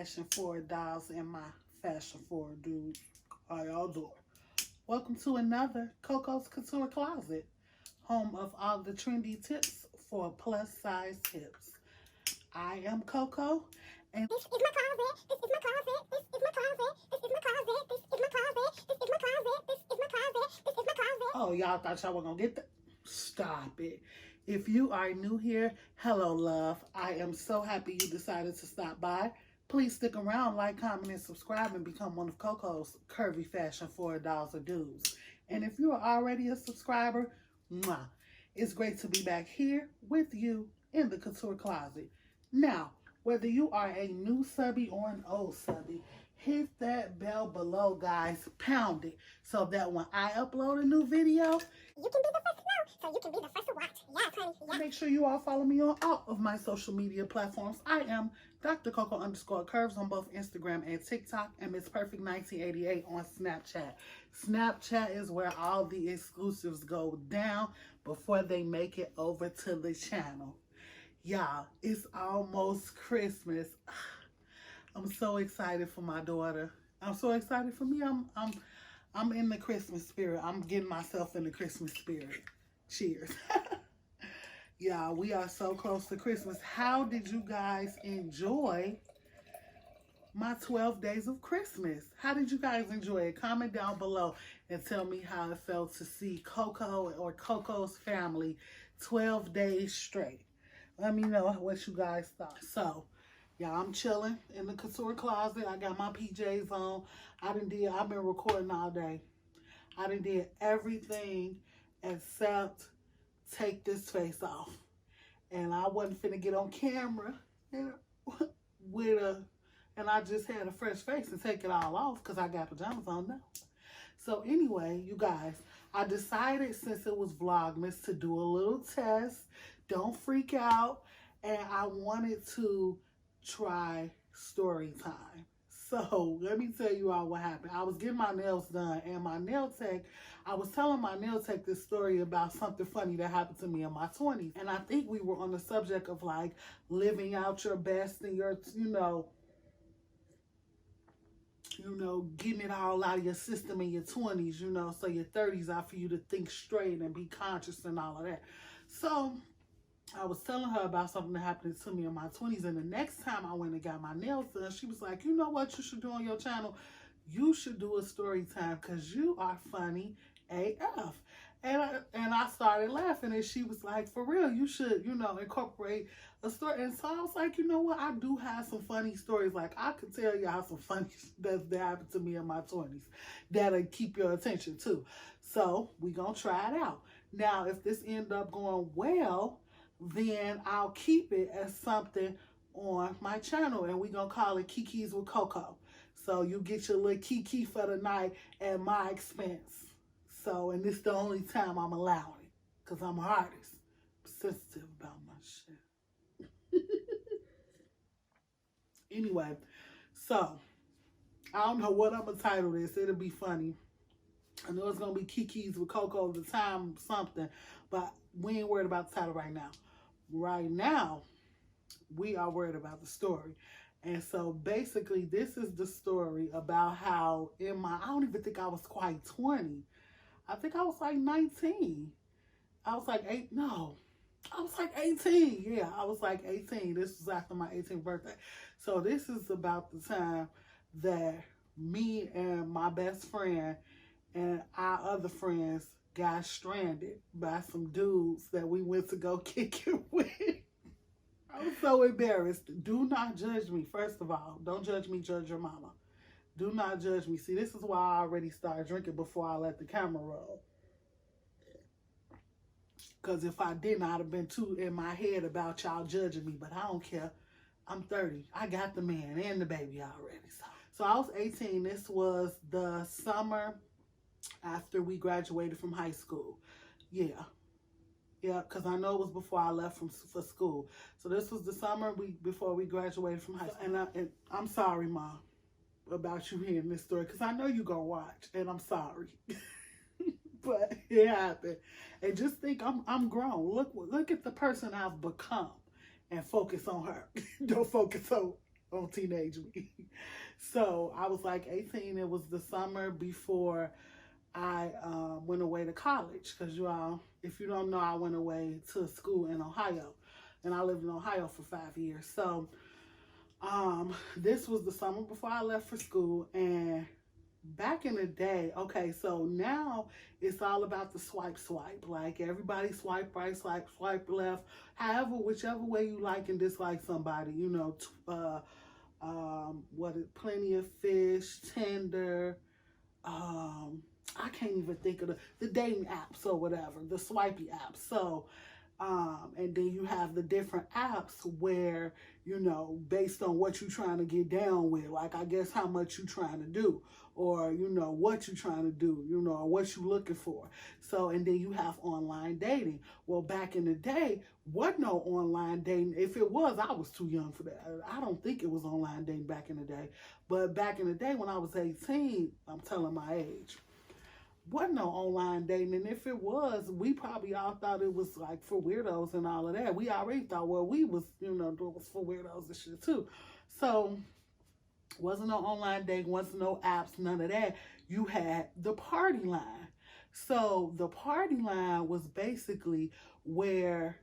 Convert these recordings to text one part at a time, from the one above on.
fashion forward dolls and my fashion forward dudes. How y'all doing? Welcome to another Koko's Couture Closet, home of all the trendy tips for plus size hips. I am Koko, and this is my closet, this is my closet, this is my closet, this is my closet, this is my closet, this is my closet, this is my closet, this is my closet. Oh, y'all thought y'all were gonna get that? Stop it. If you are new here, hello love. I am so happy you decided to stop by. Please stick around, like, comment, and subscribe and become one of Koko's curvy fashion forward dolls or dudes. And if you are already a subscriber, mwah, it's great to be back here with you in the Couture Closet. Now, whether you are a new subby or an old subby, hit that bell below, guys. Pound it so that when I upload a new video, you can be the first to know, so you can be the first to watch. Yes, honey. Yes. Make sure you all follow me on all of my social media platforms. I am Dr. Koko_Curves on both Instagram and TikTok, and Miss Perfect 1988 on Snapchat. Snapchat is where all the exclusives go down before they make it over to the channel. Y'all, it's almost Christmas. I'm so excited for my daughter. I'm so excited for me. I'm in the Christmas spirit. I'm getting myself in the Christmas spirit. Cheers. Yeah, we are so close to Christmas. How did you guys enjoy my 12 days of Christmas? How did you guys enjoy it? Comment down below and tell me how it felt to see Koko or Koko's family 12 days straight. Let me know what you guys thought. So, yeah, I'm chilling in the Couture Closet. I got my PJs on. I've been recording all day. I done did everything except take this face off. And I wasn't finna get on camera and I just had a fresh face and take it all off because I got pajamas on now. So anyway, you guys, I decided since it was Vlogmas to do a little test. Don't freak out. And I wanted to try story time. So let me tell you all what happened. I was getting my nails done, and I was telling my nail tech this story about something funny that happened to me in my 20s. And I think we were on the subject of like living out your best and your, getting it all out of your system in your 20s, so your 30s are for you to think straight and be conscious and all of that. So I was telling her about something that happened to me in my 20s, and the next time I went and got my nails done, she was like, you know what you should do on your channel? You should do a story time because you are funny AF. And I started laughing, and she was like, for real, you should, incorporate a story. And so I was like, you know what? I do have some funny stories. Like, I could tell y'all some funny stuff that happened to me in my 20s that'll keep your attention too. So we gonna try it out. Now, if this end up going well, then I'll keep it as something on my channel, and we're going to call it Kiki's with Koko. So you get your little Kiki for the night at my expense. So, and this is the only time I'm allowing it because I'm an artist. I'm sensitive about my shit. Anyway, so I don't know what I'm going to title this. It'll be funny. I know it's going to be Kiki's with Koko, the time something, but we ain't worried about the title right now. Right now, we are worried about the story. And so basically, this is the story about how I don't even think I was quite 20. I think I was like 19. I was like 18. Yeah, I was like 18. This was after my 18th birthday. So this is about the time that me and my best friend and our other friends got stranded by some dudes that we went to go kick it with. I was so embarrassed. Do not judge me. First of all, don't judge me, judge your mama. Do not judge me. See, this is why I already started drinking before I let the camera roll. Because if I didn't, I'd have been too in my head about y'all judging me. But I don't care. I'm 30. I got the man and the baby already. So I was 18. This was the summer after we graduated from high school. Yeah, because I know it was before I left for school. So this was the summer before we graduated from high school. And I'm sorry, Mom, about you hearing this story, because I know you're going to watch, and I'm sorry. But it happened. And just think, I'm grown. Look at the person I've become, and focus on her. Don't focus on on teenage me. So I was like 18. It was the summer before I went away to college. Because you all, if you don't know, I went away to school in Ohio. And I lived in Ohio for 5 years. So this was the summer before I left for school. And back in the day, okay, so now it's all about the swipe. Like everybody swipe right, swipe left. However, whichever way you like and dislike somebody, you know, Plenty of Fish, Tinder, I can't even think of the dating apps or whatever, the swipey apps. So, and then you have the different apps where, you know, based on what you're trying to get down with, like I guess how much you're trying to do, or, you know, what you're trying to do, you know, or what you're looking for. So, and then you have online dating. Well, back in the day, wasn't no online dating. If it was, I was too young for that. I don't think it was online dating back in the day. But back in the day when I was 18, I'm telling my age, wasn't no online dating. And if it was, we probably all thought it was like for weirdos and all of that. We already thought, well, we was, you know, it was for weirdos and shit too. So wasn't no online dating, wasn't no apps, none of that. You had the party line. So the party line was basically where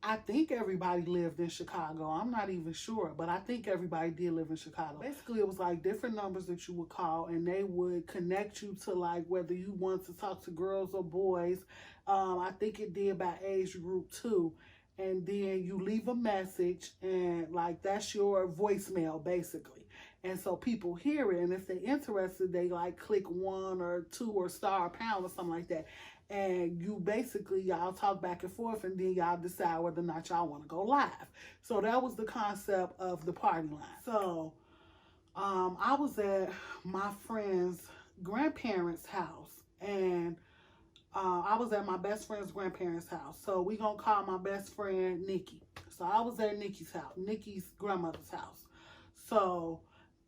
I think everybody lived in Chicago. I'm not even sure, but I think everybody did live in Chicago. Basically, it was like different numbers that you would call, and they would connect you to like whether you want to talk to girls or boys. I think it did by age group too. And then you leave a message, and like that's your voicemail basically. And so people hear it, and if they're interested, they like click 1 or 2 or star or pound or something like that. And you basically, y'all talk back and forth, and then y'all decide whether or not y'all want to go live. So that was the concept of the party line. So I was at my friend's grandparents' house, and I was at my best friend's grandparents' house. So we gonna call my best friend Nikki. So I was at Nikki's house, Nikki's grandmother's house. So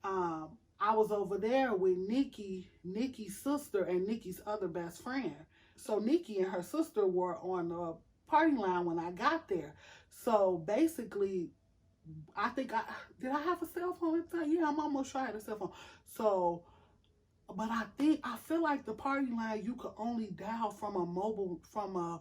I was over there with Nikki's sister, and Nikki's other best friend. So Nikki and her sister were on the party line when I got there. So basically, I think did I have a cell phone at the time? Yeah, I'm almost sure I had a cell phone. So, but I feel like the party line, you could only dial from a landline.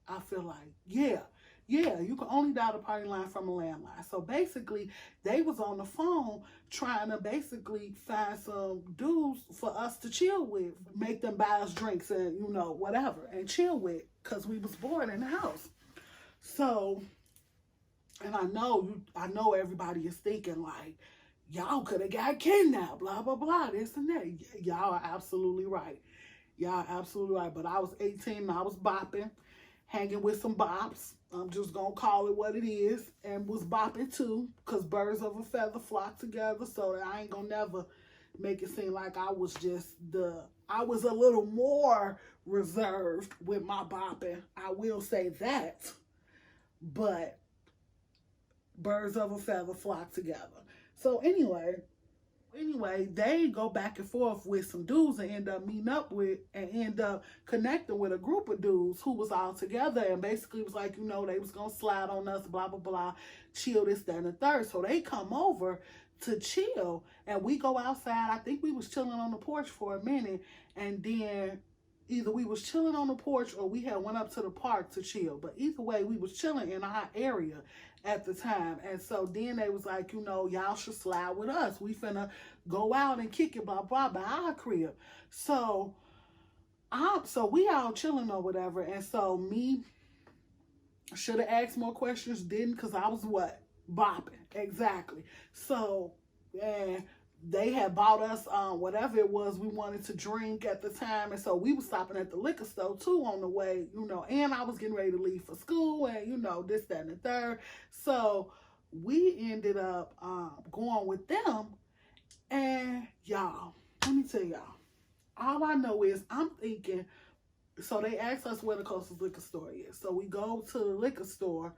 I feel like, yeah, you can only dial the party line from a landline. So basically, they was on the phone trying to basically find some dudes for us to chill with, make them buy us drinks and, you know, whatever, and chill with, because we was bored in the house. So, and I know everybody is thinking like, y'all could have got kidnapped, blah, blah, blah, this and that. Y'all are absolutely right. Y'all are absolutely right. But I was 18 and I was bopping, hanging with some bops. I'm just going to call it what it is. And was bopping too, because birds of a feather flock together. So I ain't going to never make it seem like I was I was a little more reserved with my bopping. I will say that. But birds of a feather flock together. So anyway, they go back and forth with some dudes and end up meeting up with and end up connecting with a group of dudes who was all together, and basically was like, you know, they was gonna slide on us, blah, blah, blah, chill, this, that, and the third. So they come over to chill, and we go outside. I think we was chilling on the porch for a minute, and then either we was chilling on the porch or we had went up to the park to chill. But either way, we was chilling in our area at the time. And so then they was like, you know, y'all should slide with us. We finna go out and kick it, blah, blah, by our crib. So we all chilling or whatever. And so me should have asked more questions, didn't, because I was what? Bopping. Exactly. So, and they had bought us whatever it was we wanted to drink at the time. And so we was stopping at the liquor store too on the way, you know, and I was getting ready to leave for school and, you know, this, that, and the third. So we ended up going with them. And y'all, let me tell y'all, all I know is I'm thinking, so they asked us where the closest liquor store is. So we go to the liquor store,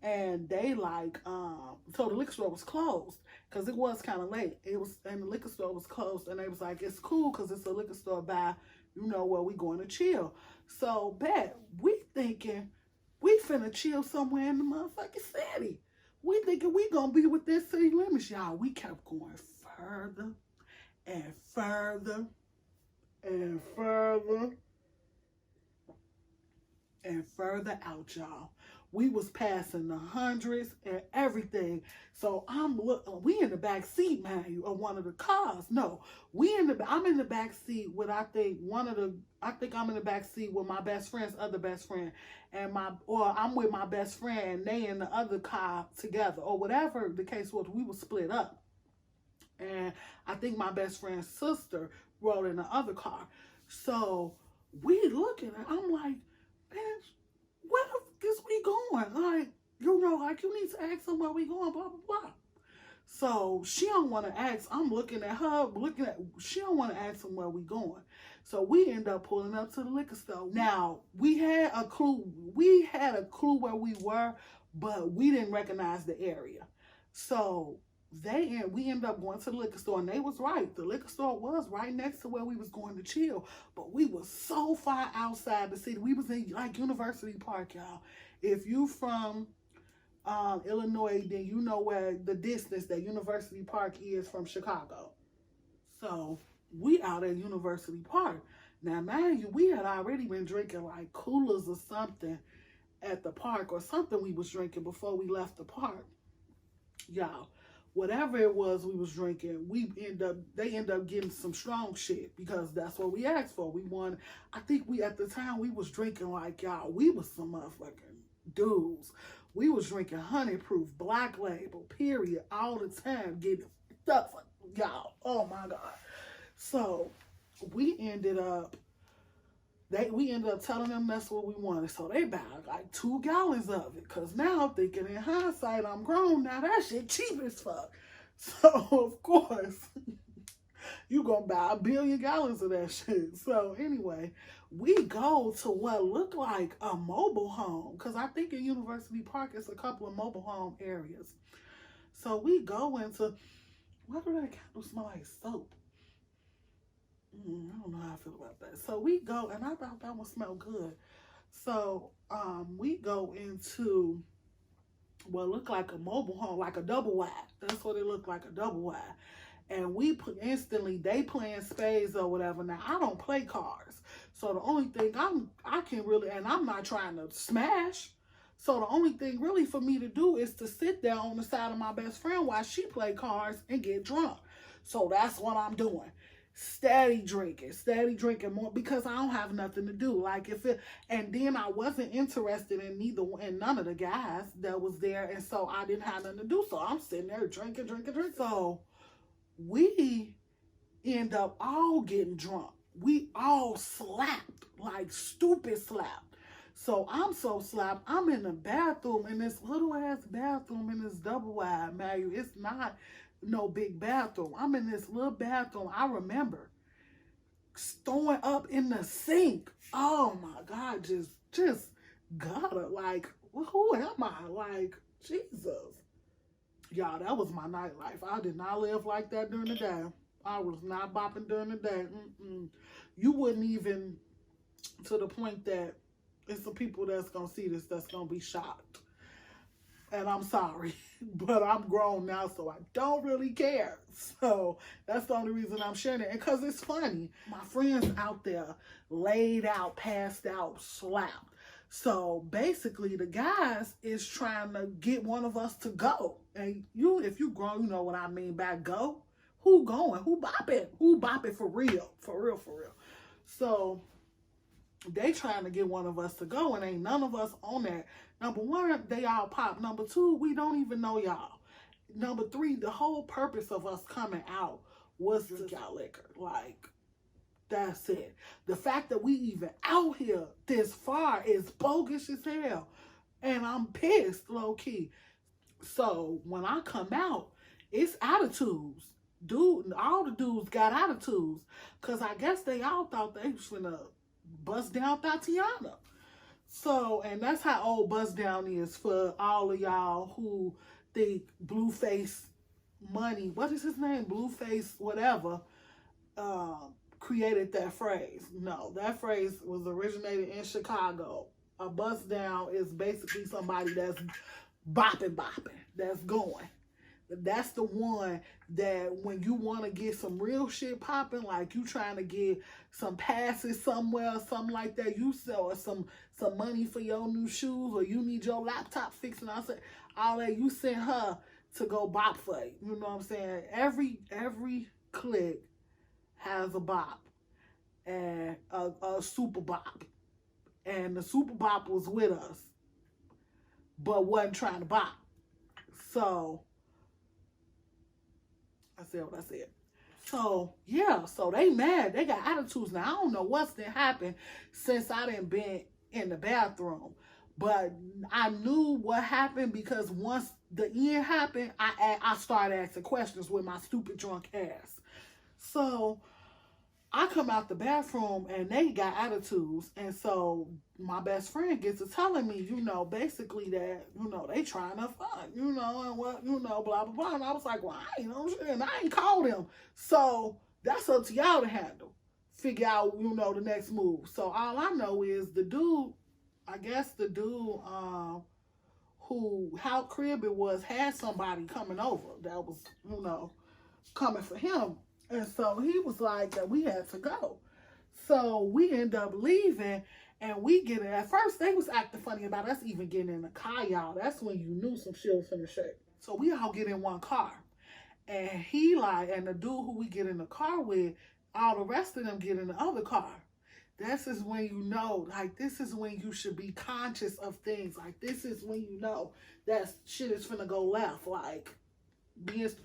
and they like, so the liquor store was closed because it was kind of late. And the liquor store was closed, and they was like, it's cool because it's a liquor store by, you know, where we going to chill. So, we thinking we finna chill somewhere in the motherfucking city. We thinking we gonna be within city limits, y'all. We kept going further and further and further and further out, y'all. We was passing the hundreds and everything. So we in the back seat, man, of one of the cars. No, I'm in the back seat with I'm in the back seat with my best friend's other best friend, or I'm with my best friend and they in the other car together, or whatever the case was. We were split up, and I think my best friend's sister rode in the other car. So we looking, and I'm like, bitch, where the fuck is we going? Like, you need to ask them where we going, blah, blah, blah. So she don't want to ask. I'm looking at her, she don't want to ask them where we going. So we end up pulling up to the liquor store. Now, we had a clue where we were, but we didn't recognize the area. So we ended up going to the liquor store, and they was right. The liquor store was right next to where we was going to chill, but we was so far outside the city. We was in like University Park, y'all. If you from Illinois, then you know where the distance that University Park is from Chicago. So we out at University Park. Now, mind you, we had already been drinking like coolers or something at the park, or something we was drinking before we left the park, y'all. Whatever it was we was drinking, they end up getting some strong shit, because that's what we asked for. I think at the time we was drinking like, y'all, we was some motherfucking dudes. We was drinking honey proof, black label, period, all the time, getting stuff, y'all. Oh my God. So we ended up telling them that's what we wanted. So they bought like 2 gallons of it. Cause now, thinking in hindsight, I'm grown now, that shit cheap as fuck. So of course, you gonna buy 1 billion gallons of that shit. So anyway, we go to what looked like a mobile home. Cause I think in University Park, it's a couple of mobile home areas. So we go into, why do that candle smell like soap? I don't know how I feel about that. So we go, and I thought that would smell good. So we go into what looked like a mobile home, like a double wide. That's what it looked like, a double wide. And they playing spades or whatever. Now, I don't play cards. So the only thing I can really, and I'm not trying to smash. So the only thing really for me to do is to sit there on the side of my best friend while she play cards and get drunk. So that's what I'm doing. Steady drinking more, because I don't have nothing to do. And then I wasn't interested in none of the guys that was there, and so I didn't have nothing to do. So I'm sitting there drinking. So we end up all getting drunk. We all slapped, like stupid slapped. So I'm so slapped. I'm in the bathroom, in this little ass bathroom in this double wide, man. It's not no big bathroom. I'm in this little bathroom. I remember throwing up in the sink. Oh my God, just gotta, like, who am I? Like, Jesus. Y'all, that was my nightlife. I did not live like that during the day. I was not bopping during the day. You wouldn't even, to the point that there's some people that's gonna see this that's gonna be shocked. And I'm sorry, but I'm grown now, so I don't really care. So that's the only reason I'm sharing it. And because it's funny. My friends out there laid out, passed out, slapped. So basically, the guys is trying to get one of us to go. And if you grown, you know what I mean by go. Who going? Who bopping? Who bopping for real? For real. So they trying to get one of us to go, and ain't none of us on that. Number 1, they all pop. Number 2, we don't even know y'all. Number 3, the whole purpose of us coming out was to drink y'all liquor. Like, that's it. The fact that we even out here this far is bogus as hell. And I'm pissed, low key. So when I come out, it's attitudes. Dude, all the dudes got attitudes. Because I guess they all thought they was finna bust down Tatiana. So, and that's how old bust down is for all of y'all who think Blueface Money, what is his name? Blueface whatever, created that phrase. No, that phrase was originated in Chicago. A bust down is basically somebody that's bopping that's going. That's the one that when you want to get some real shit popping, like you trying to get some passes somewhere or something like that, you sell some money for your new shoes, or you need your laptop fixed, and all that, you send her to go bop for it. You know what I'm saying? Every clique has a bop and a super bop. And the super bop was with us, but wasn't trying to bop. So I said what I said. So yeah, so they mad. They got attitudes now. I don't know what's been happened since I done been in the bathroom. But I knew what happened because once the end happened, I started asking questions with my stupid drunk ass. So I come out the bathroom and they got attitudes. And so my best friend gets to telling me, you know, basically that, you know, they trying to fuck, you know, and what, you know, blah, blah, blah. And I was like, well, I ain't know shit, and I ain't called him. So that's up to y'all to handle. Figure out, you know, the next move. So all I know is the dude, I guess the dude who, how crib it was, had somebody coming over that was, you know, coming for him. And so he was like that we had to go. So we end up leaving and we get in. At first they was acting funny about us even getting in the car, y'all. That's when you knew some shit was finna shake. So we all get in one car. And he like, and the dude who we get in the car with, all the rest of them get in the other car. This is when you know, like, this is when you should be conscious of things. Like, this is when you know that shit is finna go left. Like, these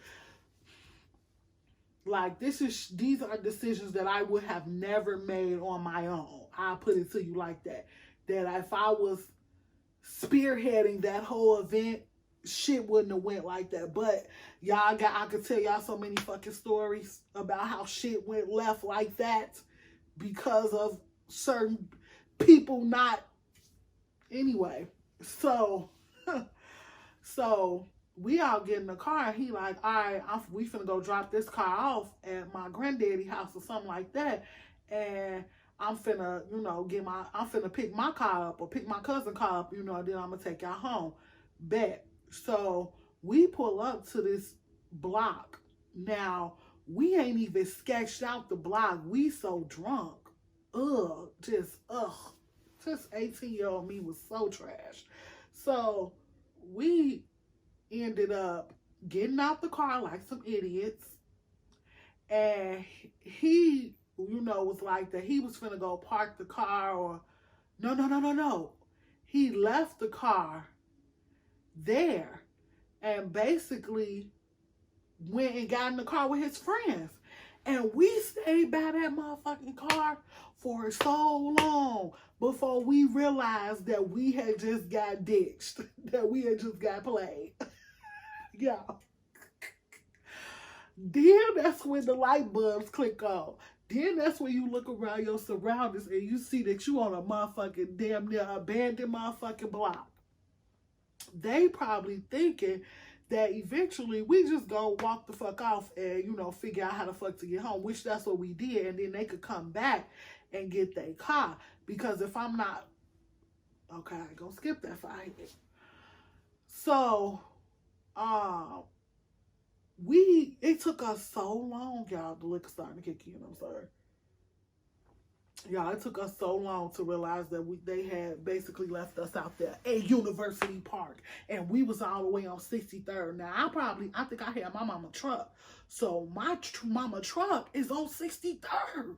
are decisions that I would have never made on my own. I'll put it to you like that. That if I was spearheading that whole event, shit wouldn't have went like that. But I could tell y'all so many fucking stories about how shit went left like that because of certain people not. Anyway, so we all get in the car and he like, all right, we finna go drop this car off at my granddaddy house or something like that. And I'm finna, you know, I'm finna pick my car up or pick my cousin's car up, you know, and then I'm gonna take y'all home. Bet. So we pull up to this block. Now, we ain't even sketched out the block. We so drunk. Just 18-year-old me was so trash. So we ended up getting out the car like some idiots. And he, you know, was like that he was finna go park the car or no. He left the car there and basically went and got in the car with his friends. And we stayed by that motherfucking car for so long before we realized that we had just got ditched, that we had just got played. Yeah. Then that's when the light bulbs click on. Then that's when you look around your surroundings and you see that you on a motherfucking damn near abandoned motherfucking block. They probably thinking that eventually we just go walk the fuck off and, you know, figure out how the fuck to get home, which that's what we did. And then they could come back and get their car. Because if I'm not, okay, I ain't gonna skip that fight. So, it took us so long, y'all, the liquor starting to kick in, I'm sorry. Y'all, it took us so long to realize that they had basically left us out there at University Park. And we was all the way on 63rd. Now, I think I had my mama truck. So, my mama truck is on 63rd.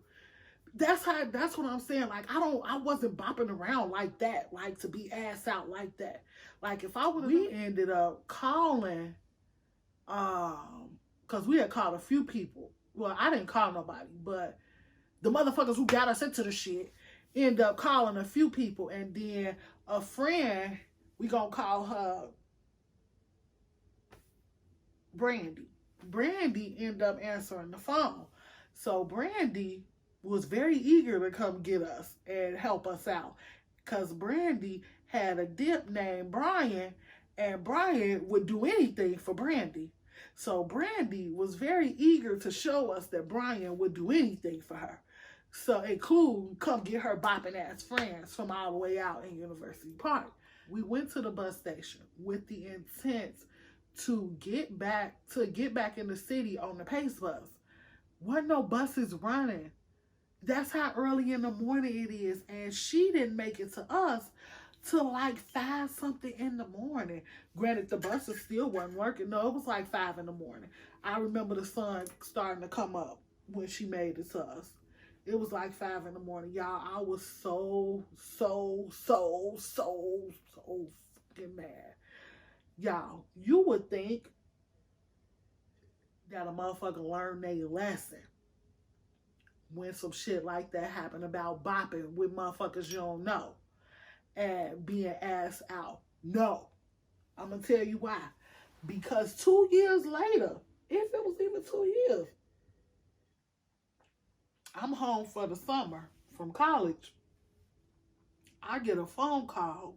That's what I'm saying. Like, I wasn't bopping around like that. Like, to be ass out like that. Like, if I would have... We ended up calling... because we had called a few people. Well, I didn't call nobody, but the motherfuckers who got us into the shit ended up calling a few people. And then a friend, we gonna call her Brandy. Brandy ended up answering the phone. So Brandy was very eager to come get us and help us out. Because Brandy had a dip named Brian, and Brian would do anything for Brandy. So Brandy was very eager to show us that Brian would do anything for her. So include come get her bopping ass friends from all the way out in University Park. We went to the bus station with the intent to get back in the city on the Pace bus. Wasn't no buses running. That's how early in the morning it is. And she didn't make it to us till like 5 something in the morning. Granted, the buses still wasn't working. No, it was like 5 in the morning. I remember the sun starting to come up when she made it to us. It was like 5 in the morning. Y'all, I was so fucking mad. Y'all, you would think that a motherfucker learned their lesson when some shit like that happened about bopping with motherfuckers you don't know and being ass out. No. I'm going to tell you why. Because 2 years later, if it was even 2 years, I'm home for the summer from college. I get a phone call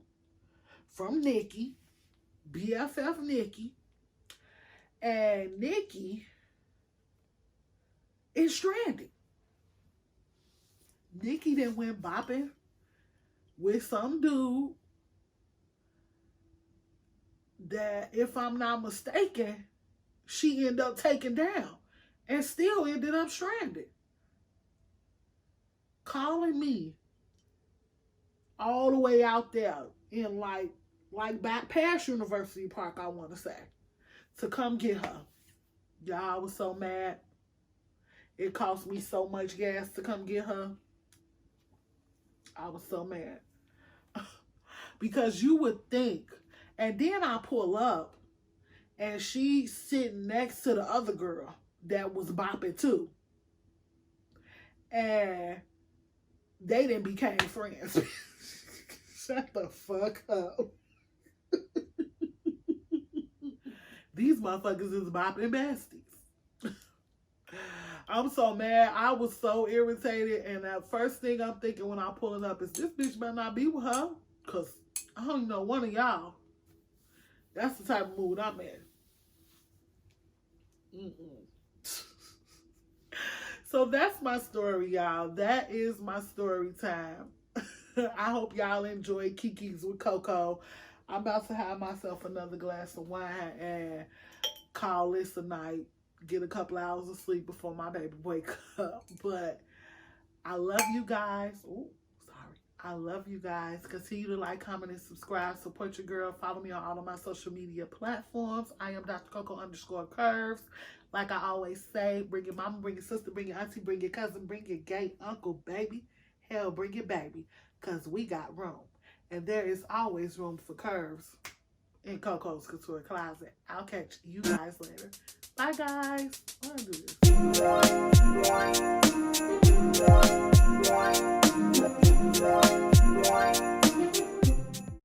from Nikki, BFF Nikki, and Nikki is stranded. Nikki then went bopping with some dude that, if I'm not mistaken, she ended up taking down and still ended up stranded. Calling me all the way out there in like back past University Park, I want to say, to come get her. Y'all, I was so mad. It cost me so much gas to come get her. I was so mad. Because you would think, and then I pull up and she's sitting next to the other girl that was bopping too. And they then became friends. Shut the fuck up. These motherfuckers is bopping besties. I'm so mad. I was so irritated. And the first thing I'm thinking when I'm pulling up is, this bitch better not be with her. Because I don't even know one of y'all. That's the type of mood I'm in. So that's my story, y'all. That is my story time. I hope y'all enjoy Kiki's with Koko. I'm about to have myself another glass of wine and call this a night. Get a couple hours of sleep before my baby wake up. But I love you guys. Ooh, sorry. I love you guys. Continue to like, comment, and subscribe. Support your girl. Follow me on all of my social media platforms. I am Dr. Koko_Curves. Like I always say, bring your mama, bring your sister, bring your auntie, bring your cousin, bring your gay uncle, baby. Hell, bring your baby. Because we got room. And there is always room for curves in Coco's Couture Closet. I'll catch you guys later. Bye, guys. I want to do this.